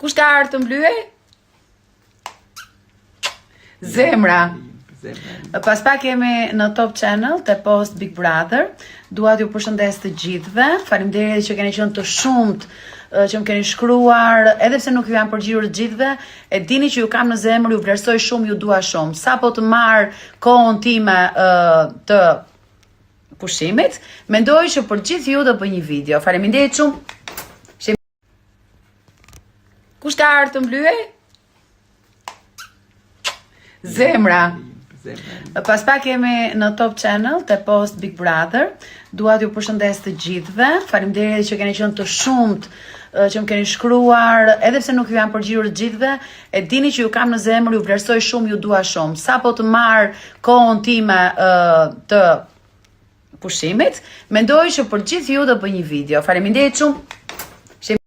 Kush ka ardhur të mblyej? Zemra. Pas pak jemi në Top Channel te post Big Brother. Dua t'ju përshëndes të gjithëve. Faleminderit që keni qenë të shumt, që më keni shkruar, edhe pse nuk ju jam përgjigjer të gjithëve. E dini që ju kam në zemër, ju vlerësoj shumë, ju dua shumë. Sapo të marr kohën time të pushimit, mendoj që për gjithë ju do bëj një video. Faleminderit shumë. Kush ka ardhur të mblyej? Zemra. Pas pak jemi në Top Channel te post Big Brother. Dua t'ju përshëndes të gjithëve. Faleminderit që keni qenë të shumt, që më keni shkruar, edhe pse nuk ju jam përgjigjer të gjithëve. E dini që ju kam në zemër, ju vlerësoj shumë, ju dua shumë. Sapo të marr kohën time të pushimit, mendoj që për gjithë ju do bëj një video. Faleminderit shumë.